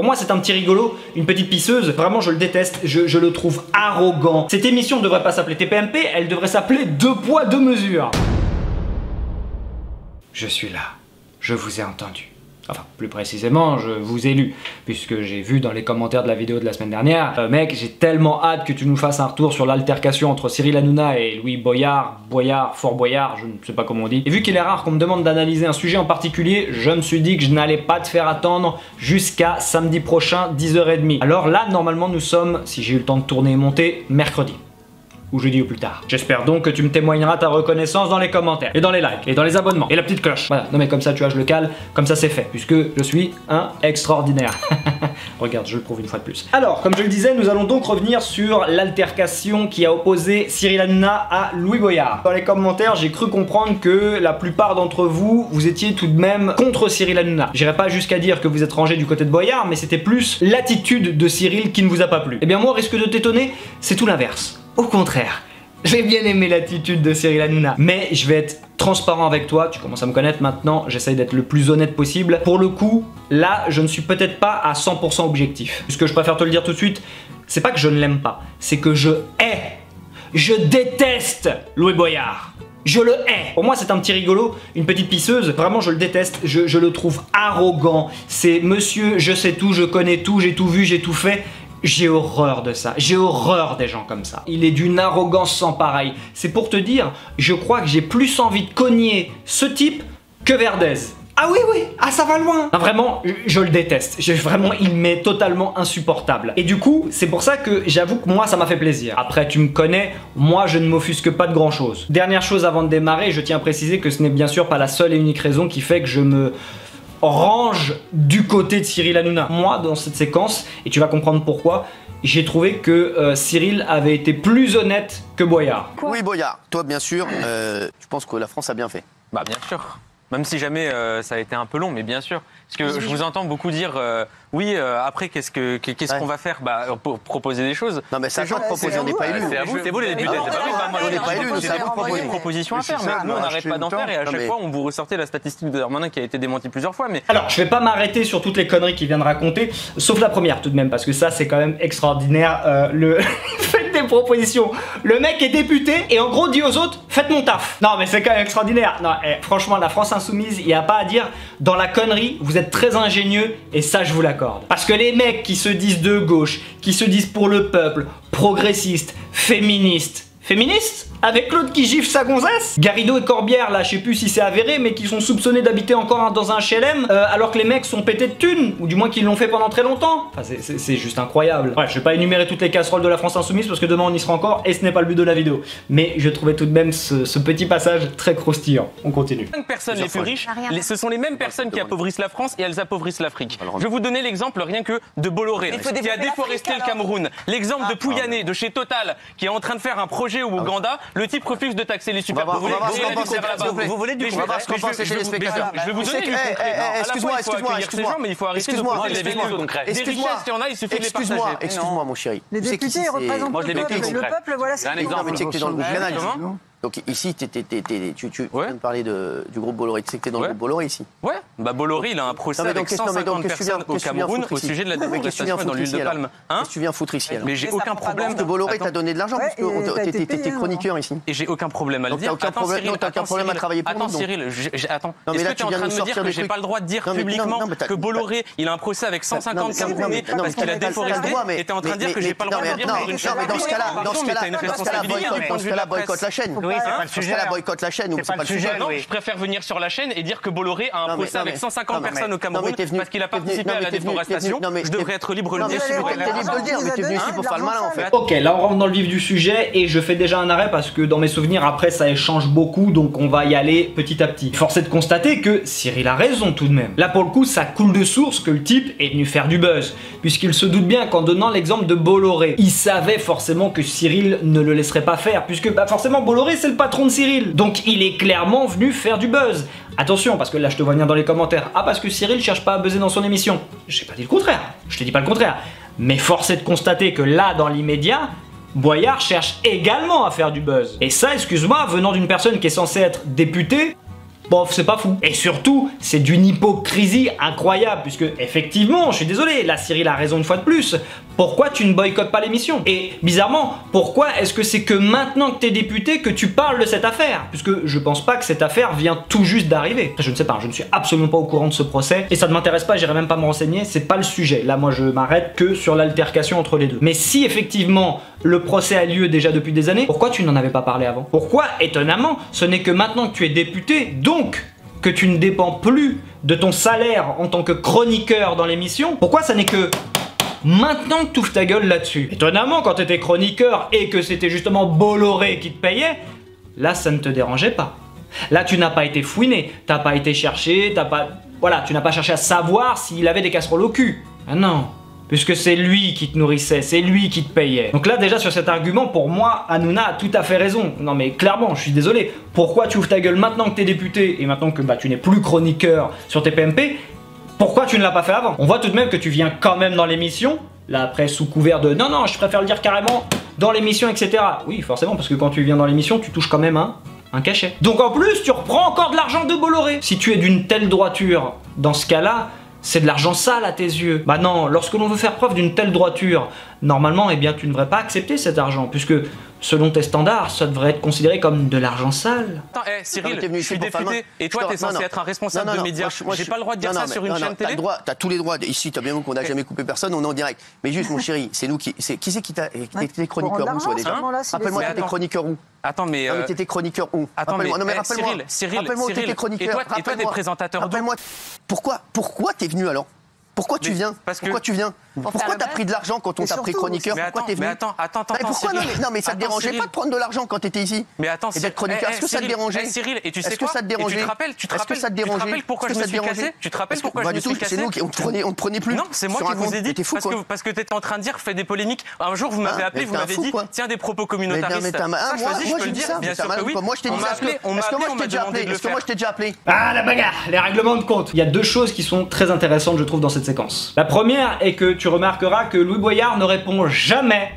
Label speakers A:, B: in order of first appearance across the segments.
A: Pour moi, c'est un petit rigolo, une petite pisseuse. Vraiment, je le déteste, je le trouve arrogant. Cette émission ne devrait pas s'appeler TPMP, elle devrait s'appeler 2 poids 2 mesures. Je suis là, je vous ai entendu. Enfin, plus précisément, je vous ai lu, puisque j'ai vu dans les commentaires de la vidéo de la semaine dernière, mec, j'ai tellement hâte que tu nous fasses un retour sur l'altercation entre Cyril Hanouna et Louis Boyard, Fort Boyard, je ne sais pas comment on dit. Et vu qu'il est rare qu'on me demande d'analyser un sujet en particulier, je me suis dit que je n'allais pas te faire attendre jusqu'à samedi prochain, 10h30. Alors là, normalement, nous sommes, si j'ai eu le temps de tourner et monter, mercredi. Ou jeudi ou plus tard. J'espère donc que tu me témoigneras ta reconnaissance dans les commentaires, et dans les likes, et dans les abonnements, et la petite cloche. Voilà, non mais comme ça tu vois je le cale, comme ça c'est fait, puisque je suis un extraordinaire. Regarde, je le prouve une fois de plus. Alors, comme je le disais, nous allons donc revenir sur l'altercation qui a opposé Cyril Hanouna à Louis Boyard. Dans les commentaires, j'ai cru comprendre que la plupart d'entre vous, vous étiez tout de même contre Cyril Hanouna. J'irai pas jusqu'à dire que vous êtes rangé du côté de Boyard, mais c'était plus l'attitude de Cyril qui ne vous a pas plu. Eh bien moi, au risque de t'étonner, c'est tout l'inverse. Au contraire, j'ai bien aimé l'attitude de Cyril Hanouna, mais je vais être transparent avec toi, tu commences à me connaître maintenant, j'essaye d'être le plus honnête possible. Pour le coup, là, je ne suis peut-être pas à 100% objectif. Ce que je préfère te le dire tout de suite, c'est pas que je ne l'aime pas, c'est que je déteste Louis Boyard. Je le hais. Pour moi, c'est un petit rigolo, une petite pisseuse. Vraiment, je le déteste. Je le trouve arrogant. C'est monsieur, je sais tout, je connais tout, j'ai tout vu, j'ai tout fait. J'ai horreur de ça, j'ai horreur des gens comme ça. Il est d'une arrogance sans pareil. C'est pour te dire, je crois que j'ai plus envie de cogner ce type que Verdez. Ah oui, ah ça va loin. Non, vraiment, je le déteste. Vraiment, il m'est totalement insupportable. Et du coup, c'est pour ça que j'avoue que moi, ça m'a fait plaisir. Après, tu me connais, moi, je ne m'offusque pas de grand chose. Dernière chose avant de démarrer, je tiens à préciser que ce n'est bien sûr pas la seule et unique raison qui fait que je me range du côté de Cyril Hanouna. Moi, dans cette séquence, et tu vas comprendre pourquoi, j'ai trouvé que Cyril avait été plus honnête que Boyard.
B: Quoi ? Oui, Boyard, toi bien sûr, je pense que la France a bien fait.
C: Bah bien sûr. Même si jamais ça a été un peu long, mais bien sûr. Parce que je vous entends beaucoup dire oui, après qu'est-ce qu'on va faire pour proposer des choses.
B: Non mais c'est à toi de proposer, on n'est pas élus.
C: C'est vous les députés.
B: On n'est pas élus, nous savons proposer
C: des propositions à faire. Mais nous on n'arrête pas d'en faire et à chaque fois on vous ressortait la statistique de Darmanin qui a été démentie plusieurs fois. Mais
A: alors je vais pas m'arrêter sur toutes les conneries qu'il vient de raconter, sauf la première tout de même parce que ça c'est quand même extraordinaire. Faites des propositions. Le mec est député et en gros dit aux autres faites mon taf. Non mais c'est quand même extraordinaire. Non, franchement la France insoumise, il n'y a pas à dire. Dans la connerie, vous êtes très ingénieux et ça je vous l'accorde. Parce que les mecs qui se disent de gauche, qui se disent pour le peuple, progressistes, féministes, avec l'autre qui gifle sa gonzesse. Garrido et Corbière, là, je sais plus si c'est avéré, mais qui sont soupçonnés d'habiter encore dans un HLM, alors que les mecs sont pétés de thunes, ou du moins qu'ils l'ont fait pendant très longtemps. Enfin, c'est juste incroyable. Bref, je vais pas énumérer toutes les casseroles de la France insoumise, parce que demain on y sera encore, et ce n'est pas le but de la vidéo. Mais je trouvais tout de même ce petit passage très croustillant. On continue.
C: 5 personnes les plus riches, ce sont les mêmes personnes qui appauvrissent la France, et elles appauvrissent l'Afrique. Je vais vous donner l'exemple rien que de Bolloré, qui a déforesté le Cameroun. L'exemple de Pouyanné, de chez Total, qui est en train de faire un projet au Ouganda. Le type refuse de taxer les super pauvres.
B: Vous voulez du coup, on va voir ce qu'on pense chez les spectateurs.
C: Je vais vous donner du concret.
B: Excuse-moi,
C: mais il faut arrêter de poser des éléments concrets. Des richesses, il y en a, il suffit de les partager.
B: Excuse-moi mon chéri.
D: Les députés représentent le peuple. Le peuple, voilà ce qu'il
B: exemple. Tu sais que t'es dans le groupe Canal. Donc ici, tu viens de parler du groupe Bolloré. Tu sais que t'es dans le groupe Bolloré ici.
C: Ouais, bah Bolloré, il a un procès avec 150 personnes au Cameroun au sujet de la déforestation dans l'huile de palme.
B: Qu'est-ce que tu viens foutre ici alors?
C: Mais j'ai aucun problème.
B: Parce que Bolloré t'a donné de l'argent, parce que t'étais chroniqueur ici.
C: Et j'ai aucun problème à le dire.
B: T'as aucun problème à travailler pour nous.
C: Attends Cyril, attends. Est-ce que tu es en train de me dire que j'ai pas le droit de dire publiquement que Bolloré, il a un procès avec 150 Camerounais parce qu'il a déforesté, et t'es en train de dire que j'ai pas le droit de dire pour une chaîne?
B: Dans ce cas-là, boycotte la chaîne.
D: Oui, c'est pas le sujet.
B: Boycotte la chaîne, c'est pas le sujet.
C: Non, je préfère venir sur la chaîne et dire que Bolloré a un procès avec 150 personnes au Cameroun parce qu'il a participé à la déforestation. Je devrais être libre de le dire.
B: T'es libre de le dire, mais t'es venu ici pour faire le malin en fait.
A: Ok, là on rentre dans le vif du sujet et je fais déjà un arrêt parce que dans mes souvenirs après ça échange beaucoup, donc on va y aller petit à petit. Force est de constater que Cyril a raison tout de même. Là pour le coup ça coule de source que le type est venu faire du buzz, puisqu'il se doute bien qu'en donnant l'exemple de Bolloré, il savait forcément que Cyril ne le laisserait pas faire, puisque forcément Bolloré c'est le patron de Cyril. Donc il est clairement venu faire du buzz. Attention, parce que là je te vois venir dans les commentaires. Ah, parce que Cyril cherche pas à buzzer dans son émission. J'ai pas dit le contraire. Je te dis pas le contraire. Mais force est de constater que là, dans l'immédiat, Boyard cherche également à faire du buzz. Et ça, excuse-moi, venant d'une personne qui est censée être députée, Bon, c'est pas fou. Et surtout, c'est d'une hypocrisie incroyable, puisque effectivement, je suis désolé, là Cyril a raison une fois de plus. Pourquoi tu ne boycottes pas l'émission? Et bizarrement, pourquoi est-ce que c'est que maintenant que t'es député que tu parles de cette affaire? Puisque je pense pas que cette affaire vient tout juste d'arriver. Je ne sais pas, je ne suis absolument pas au courant de ce procès, et ça ne m'intéresse pas, j'irai même pas me renseigner, c'est pas le sujet. Là, moi, je m'arrête que sur l'altercation entre les deux. Mais si effectivement, le procès a lieu déjà depuis des années, pourquoi tu n'en avais pas parlé avant? Pourquoi, étonnamment, ce n'est que maintenant que tu es député, donc que tu ne dépends plus de ton salaire en tant que chroniqueur dans l'émission, pourquoi ça n'est que maintenant que tu ouvres ta gueule là-dessus? Étonnamment, quand tu étais chroniqueur et que c'était justement Bolloré qui te payait, là ça ne te dérangeait pas. Là tu n'as pas été fouiné, t'as pas été cherché, voilà, tu n'as pas cherché à savoir s'il avait des casseroles au cul. Ah non, puisque c'est lui qui te nourrissait, c'est lui qui te payait. Donc là déjà sur cet argument, pour moi, Hanouna a tout à fait raison. Non mais clairement, je suis désolé, pourquoi tu ouvres ta gueule maintenant que t'es député et maintenant que tu n'es plus chroniqueur sur tes PMP? Pourquoi tu ne l'as pas fait avant? On voit tout de même que tu viens quand même dans l'émission, là après sous couvert de non, je préfère le dire carrément dans l'émission, etc. Oui, forcément, parce que quand tu viens dans l'émission, tu touches quand même un cachet. Donc en plus, tu reprends encore de l'argent de Bolloré. Si tu es d'une telle droiture, dans ce cas-là, c'est de l'argent sale à tes yeux. Bah non, lorsque l'on veut faire preuve d'une telle droiture, normalement, eh bien, tu ne devrais pas accepter cet argent, puisque selon tes standards, ça devrait être considéré comme de l'argent sale.
C: Attends, Cyril, je suis député, et toi, t'es censé être un responsable de médias. J'ai pas le droit de dire ça sur une chaîne télé?
B: T'as tous les droits. Ici, t'as bien vu qu'on n'a jamais coupé personne, on est en direct. Mais juste, mon chéri, c'est nous qui... Qui c'est qui t'a... T'étais chroniqueur où, toi, déjà? Rappelle-moi, t'étais chroniqueur où?
C: Attends, mais...
B: Non, mais t'étais chroniqueur où?
C: Attends, mais
B: Cyril, rappelle-moi où t'étais chroniqueur.
C: Et toi, t'es présentateur d'où?
B: Pourquoi t'es venu, alors? Pourquoi tu viens? Pourquoi tu viens? Pourquoi t'as pris de l'argent quand on t'a pris chroniqueur? Pourquoi t'es venu?
C: Mais attends,
B: pourquoi non, mais ça te dérangeait pas de prendre de l'argent quand t'étais ici?
C: Mais attends,
B: et d'être chroniqueur, est-ce que ça te dérangeait?
C: Cyril, et tu sais
B: est-ce que ça te dérangeait?
C: Tu te rappelles pourquoi je me suis cassé? Tu te rappelles pourquoi je me suis cassé?
B: C'est nous qui on te prenait plus.
C: Non, c'est moi qui vous ai dit parce que t'étais en train de dire fais des polémiques. Un jour vous m'avez appelé, vous m'avez dit tiens des propos communautaristes.
B: Moi je dis ça, bien sûr que oui. Moi je t'ai dit ça. Est-ce que moi je t'ai déjà appelé?
A: Ah la bagarre, les règlements de compte. Il y a deux choses qui sont très intéressantes je trouve dans cette séquence. La première est que tu remarqueras que Louis Boyard ne répond jamais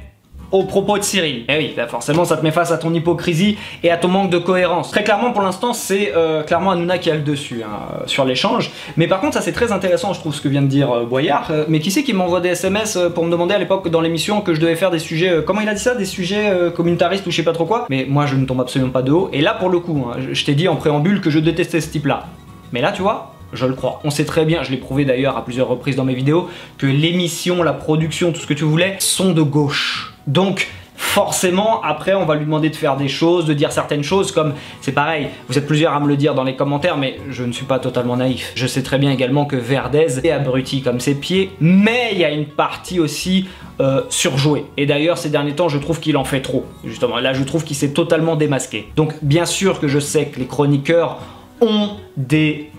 A: aux propos de Cyril. Eh oui, bah forcément ça te met face à ton hypocrisie et à ton manque de cohérence. Très clairement pour l'instant c'est clairement Hanouna qui a le dessus sur l'échange. Mais par contre ça c'est très intéressant je trouve ce que vient de dire Boyard. Mais qui c'est qui m'envoie des SMS pour me demander à l'époque dans l'émission que je devais faire des sujets, comment il a dit ça? Des sujets communautaristes ou je sais pas trop quoi. Mais moi je ne tombe absolument pas de haut. Et là pour le coup, je t'ai dit en préambule que je détestais ce type là. Mais là tu vois, je le crois. On sait très bien, je l'ai prouvé d'ailleurs à plusieurs reprises dans mes vidéos, que l'émission, la production, tout ce que tu voulais, sont de gauche. Donc, forcément, après, on va lui demander de faire des choses, de dire certaines choses, comme, c'est pareil, vous êtes plusieurs à me le dire dans les commentaires, mais je ne suis pas totalement naïf. Je sais très bien également que Verdez est abruti comme ses pieds, mais il y a une partie aussi surjouée. Et d'ailleurs, ces derniers temps, je trouve qu'il en fait trop. Justement, là, je trouve qu'il s'est totalement démasqué. Donc, bien sûr que je sais que les chroniqueurs ont des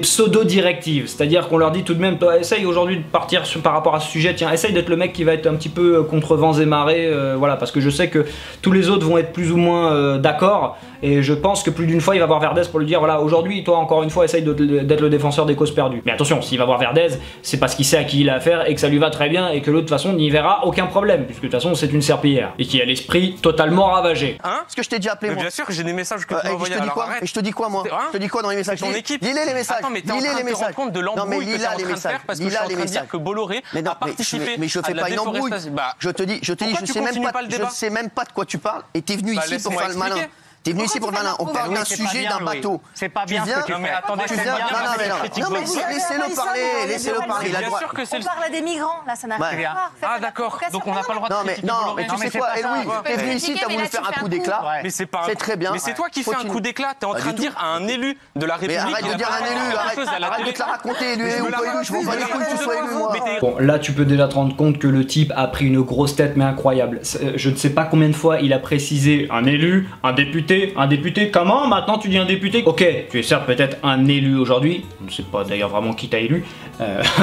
A: pseudo-directives, c'est-à-dire qu'on leur dit tout de même, toi, essaye aujourd'hui de partir par rapport à ce sujet, tiens, essaye d'être le mec qui va être un petit peu contre vents et marées, voilà, parce que je sais que tous les autres vont être plus ou moins d'accord, et je pense que plus d'une fois il va voir Verdez pour lui dire, voilà, aujourd'hui, toi, encore une fois, essaye d'être le défenseur des causes perdues. Mais attention, s'il va voir Verdez, c'est parce qu'il sait à qui il a affaire, et que ça lui va très bien, et que l'autre, de toute façon, n'y verra aucun problème, puisque de toute façon, c'est une serpillière, et qui a l'esprit totalement ravagé.
B: Hein? Est-ce que je t'ai déjà appelé, moi?
C: Bien sûr que j'ai des messages que tu m'as envoyés, alors arrête.
B: Et je te dis quoi, moi? Je te dis quoi dans les messages?
C: Ton équipe.
B: Lis les messages.
C: Attends, mais t'es en train de te rendre compte de l'embrouille que t'es en train de faire parce que je suis en train de dire que Bolloré a participé
B: mais je fais pas une embrouille. Je te dis, je sais même pas de quoi tu parles et t'es venu ici pour faire le malin. T'es venu ici pour le malin. On parle d'un sujet, d'un bateau.
D: C'est pas bien ce que tu fais.
C: Non mais attendez, c'est bien.
B: Non mais laissez-le parler, laissez-le parler.
C: Bien sûr que c'est le...
D: On parle des migrants, là ça n'a rien à voir.
C: Ah d'accord, donc on n'a pas le droit de critiquer Bolloré.
B: Non mais tu sais quoi, Louis, t'es venu ici, t'as voulu faire un coup d'éclat.
C: Mais c'est pas...
B: C'est très bien.
C: Mais c'est toi qui fais un coup d'éclat, t'es en train de dire à un élu de la République...
B: Mais arrête de dire un élu, arrête de te la raconter, élu ou pas élu, je m'en bats les couilles que tu sois élu moi.
A: Bon, là tu peux déjà te rendre compte que le type a pris une grosse tête mais incroyable. Je ne sais pas combien de fois il a précisé un élu, un député, comment maintenant tu dis un député? Ok, tu es certes peut-être un élu aujourd'hui, je ne sais pas d'ailleurs vraiment qui t'a élu,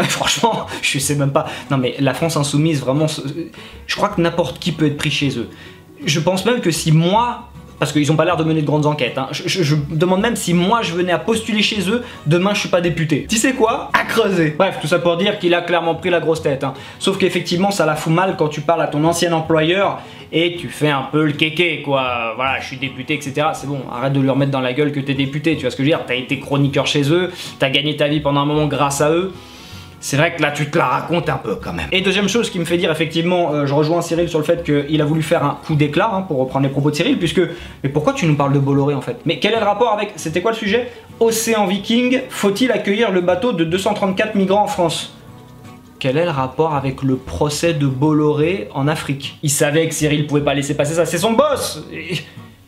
A: franchement, je sais même pas. Non mais la France Insoumise, vraiment, je crois que n'importe qui peut être pris chez eux. Je pense même que si moi, parce qu'ils ont pas l'air de mener de grandes enquêtes. Hein. Je me demande même si moi je venais à postuler chez eux, demain je suis pas député. Tu sais quoi? À creuser. Bref, tout ça pour dire qu'il a clairement pris la grosse tête. Hein. Sauf qu'effectivement, ça la fout mal quand tu parles à ton ancien employeur et tu fais un peu le kéké, quoi. Voilà, je suis député, etc. C'est bon, arrête de lui remettre dans la gueule que t'es député, tu vois ce que je veux dire? T'as été chroniqueur chez eux, t'as gagné ta vie pendant un moment grâce à eux. C'est vrai que là tu te la racontes un peu quand même. Et deuxième chose qui me fait dire effectivement, je rejoins Cyril sur le fait qu'il a voulu faire un coup d'éclat, hein, pour reprendre les propos de Cyril, puisque... Mais pourquoi tu nous parles de Bolloré en fait? Mais quel est le rapport avec... C'était quoi le sujet? Océan Viking, faut-il accueillir le bateau de 234 migrants en France? Quel est le rapport avec le procès de Bolloré en Afrique? Il savait que Cyril pouvait pas laisser passer ça, c'est son boss!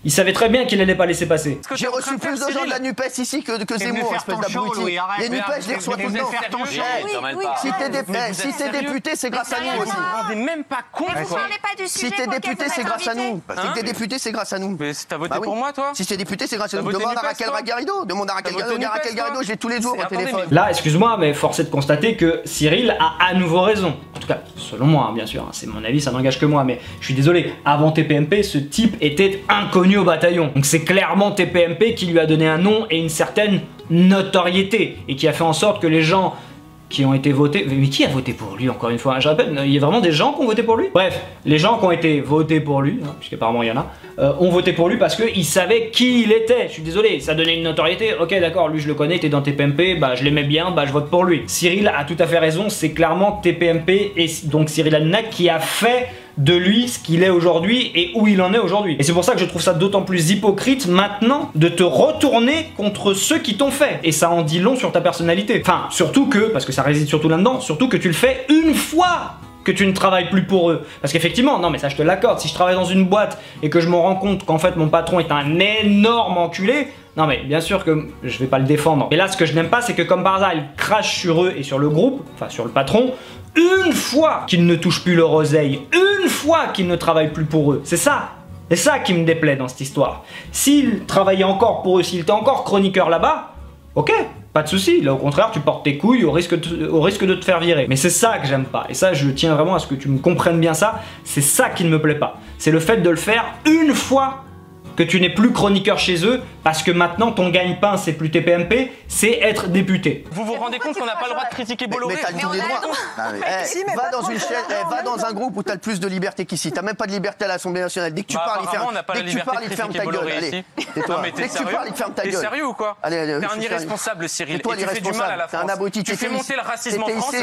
A: Il savait très bien qu'il allait pas laisser passer.
B: J'ai reçu plus de gens de la NUPES ici que Zemmour, espèce d'abruti. Les NUPES, je les reçois tout le temps. Si t'es député, c'est grâce à nous aussi.
C: On n'est même pas con.
B: Si t'es député, c'est grâce à nous. Si t'es député, c'est grâce à nous.
C: Mais t'as voté pour moi, toi?
B: Si t'es député, c'est grâce à nous. Demande à Raquel Garrido. Demande à Raquel Garrido, je l'ai tous les jours au téléphone.
A: Là, excuse-moi, mais force est de constater que Cyril a à nouveau raison. En tout cas, selon moi, hein, bien sûr. C'est mon avis, ça n'engage que moi. Mais je suis désolé, avant TPMP, ce type était inconnu au bataillon. Donc c'est clairement TPMP qui lui a donné un nom et une certaine notoriété et qui a fait en sorte que les gens qui ont été votés... Mais qui a voté pour lui encore une fois? Je répète, il y a vraiment des gens qui ont voté pour lui? Bref, les gens qui ont été votés pour lui, hein, puisqu'apparemment il y en a, ont voté pour lui parce qu'ils savaient qui il était. Je suis désolé, ça donnait une notoriété. Ok d'accord, lui je le connais, il était dans TPMP, bah je l'aimais bien, bah je vote pour lui. Cyril a tout à fait raison, c'est clairement TPMP et donc Cyril Hanouna qui a fait de lui ce qu'il est aujourd'hui et où il en est aujourd'hui. Et c'est pour ça que je trouve ça d'autant plus hypocrite maintenant de te retourner contre ceux qui t'ont fait. Et ça en dit long sur ta personnalité. Enfin, surtout que, parce que ça réside surtout là-dedans, surtout que tu le fais une fois que tu ne travailles plus pour eux. Parce qu'effectivement, non mais ça je te l'accorde, si je travaille dans une boîte et que je me rends compte qu'en fait mon patron est un énorme enculé, non mais bien sûr que je vais pas le défendre. Mais là ce que je n'aime pas c'est que comme par hasard il crache sur eux et sur le groupe, enfin sur le patron, une fois qu'ils ne touchent plus leur oseille, une fois qu'ils ne travaillent plus pour eux. C'est ça. C'est ça qui me déplaît dans cette histoire. S'il travaillait encore pour eux, s'il était encore chroniqueur là-bas, ok, pas de souci. Là au contraire, tu portes tes couilles au risque de te faire virer. Mais c'est ça que j'aime pas. Et ça, je tiens vraiment à ce que tu me comprennes bien ça. C'est ça qui ne me plaît pas. C'est le fait de le faire une fois que tu n'es plus chroniqueur chez eux, parce que maintenant ton gagne-pain c'est plus TPMP, c'est être député.
C: Vous vous rendez compte qu'on n'a pas le droit de critiquer Bolloré?
B: Mais t'as tous les droits. Va dans une chaîne, va dans un groupe où t'as le plus de liberté qu'ici. T'as même pas de liberté à l'Assemblée nationale. Dès que tu parles, il ferme ta gueule. Allez, tais-toi. Dès que tu parles, il ferme ta gueule.
C: T'es sérieux ou quoi? T'es un irresponsable, Cyril. Et tu fais du mal à la France. Tu fais monter le racisme en France.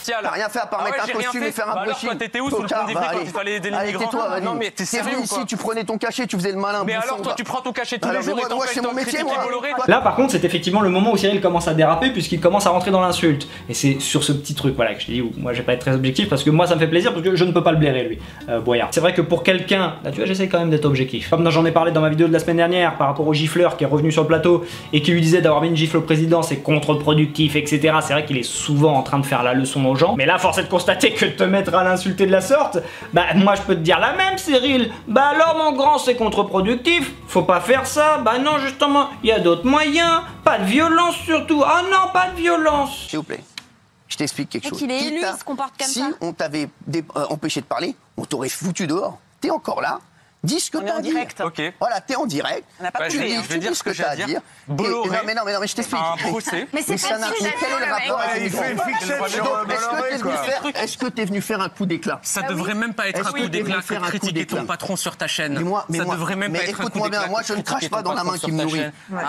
B: T'as rien fait à part mettre un costume et faire un brushing.
C: T'étais où sur le pont d'Ivry quand il fallait aider les migrants?
B: Non mais t'es sérieux ici, tu prenais ton cachet, tu faisais le malin.
C: Mais alors toi tu prends ton cachet tous les jours et t'empêches de critiquer Bolloré.
A: Là par contre c'est effectivement le moment où Cyril commence à déraper puisqu'il commence à rentrer dans l'insulte. Et c'est sur ce petit truc voilà que je te dis où moi je vais pas être très objectif parce que moi ça me fait plaisir parce que je ne peux pas le blairer lui, Boyard. C'est vrai que pour quelqu'un, là tu vois j'essaie quand même d'être objectif. Comme j'en ai parlé dans ma vidéo de la semaine dernière par rapport au gifleur qui est revenu sur le plateau et qui lui disait d'avoir mis une gifle au président c'est contre-productif etc. C'est vrai qu'il est souvent en train de faire la leçon aux gens. Mais là force est de constater que de te mettre à l'insulter de la sorte, bah moi je peux te dire la même Cyril. Bah alors mon grand c'est contre-productif, faut pas faire ça, bah non justement, il y a d'autres moyens, pas de violence surtout, ah non pas de violence.
B: S'il vous plaît, je t'explique quelque chose.
D: Qu'il est élu, il se comporte comme ça.
B: Si on t'avait empêché de parler, on t'aurait foutu dehors, t'es encore là. Dis ce que t'as à dire.
C: Okay.
B: Voilà, t'es en direct.
C: On n'a pas
B: tu dis ce que t'as à dire.
C: Bolloré.
B: Non, mais je t'explique.
C: Un procès.
D: Mais c'est pas
B: quel est le rapport avec les migrants? Est-ce que t'es venu faire un coup d'éclat?
C: Ça devrait même pas être un coup d'éclat que de critiquer ton patron sur ta chaîne. Ça devrait même pas être un coup d'éclat.
B: Écoute-moi bien, moi je ne crache pas dans la main qui me nourrit.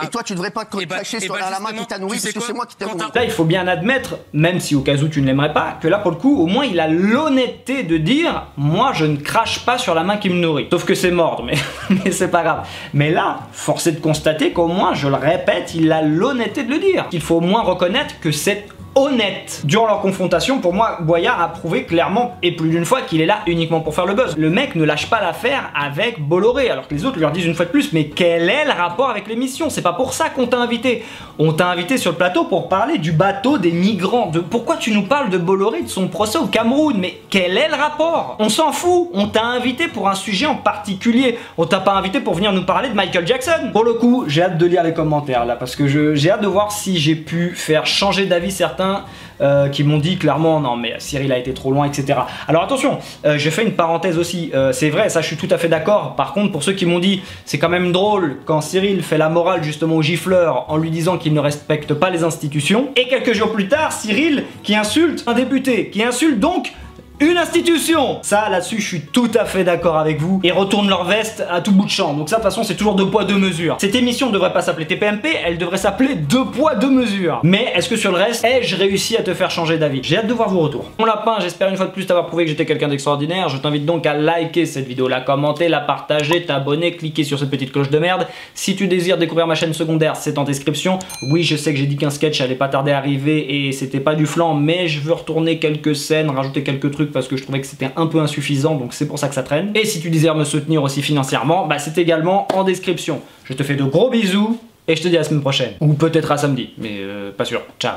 B: Et toi tu devrais pas cracher sur la main qui t'a nourri parce que c'est moi qui t'ai nourri.
A: Là il faut bien admettre, même si au cas où tu ne l'aimerais pas, que là pour le coup au moins il a l'honnêteté de dire moi je ne crache pas sur la main qui me nourrit. Sauf que c'est mordre mais c'est pas grave. Mais là, force est de constater qu'au moins, je le répète, il a l'honnêteté de le dire. Il faut au moins reconnaître que c'est honnête. Durant leur confrontation, pour moi, Boyard a prouvé clairement et plus d'une fois qu'il est là uniquement pour faire le buzz. Le mec ne lâche pas l'affaire avec Bolloré, alors que les autres lui leur disent une fois de plus, mais quel est le rapport avec l'émission? C'est pas pour ça qu'on t'a invité. On t'a invité sur le plateau pour parler du bateau des migrants. De pourquoi tu nous parles de Bolloré, de son procès au Cameroun? Mais quel est le rapport? On s'en fout. On t'a invité pour un sujet en particulier. On t'a pas invité pour venir nous parler de Michael Jackson. Pour le coup, j'ai hâte de lire les commentaires là, parce que j'ai hâte de voir si j'ai pu faire changer d'avis certains certains qui m'ont dit clairement non mais Cyril a été trop loin, etc. Alors attention, je fais une parenthèse aussi, c'est vrai, ça je suis tout à fait d'accord. Par contre, pour ceux qui m'ont dit c'est quand même drôle quand Cyril fait la morale justement au gifleur en lui disant qu'il ne respecte pas les institutions, et quelques jours plus tard, Cyril qui insulte un député, qui insulte donc une institution. Ça, là-dessus, je suis tout à fait d'accord avec vous. Et retournent leur veste à tout bout de champ. Donc ça, de toute façon, c'est toujours 2 poids 2 mesures. Cette émission ne devrait pas s'appeler TPMP, elle devrait s'appeler 2 poids 2 mesures. Mais est-ce que sur le reste, ai-je réussi à te faire changer d'avis? J'ai hâte de voir vos retours. Mon lapin, j'espère une fois de plus t'avoir prouvé que j'étais quelqu'un d'extraordinaire. Je t'invite donc à liker cette vidéo, la commenter, la partager, t'abonner, cliquer sur cette petite cloche de merde. Si tu désires découvrir ma chaîne secondaire, c'est en description. Oui, je sais que j'ai dit qu'un sketch allait pas tarder à arriver et c'était pas du flan, mais je veux retourner quelques scènes, rajouter quelques trucs parce que je trouvais que c'était un peu insuffisant, donc c'est pour ça que ça traîne. Et si tu désires me soutenir aussi financièrement, bah c'est également en description. Je te fais de gros bisous et je te dis à la semaine prochaine. Ou peut-être à samedi, mais pas sûr. Ciao.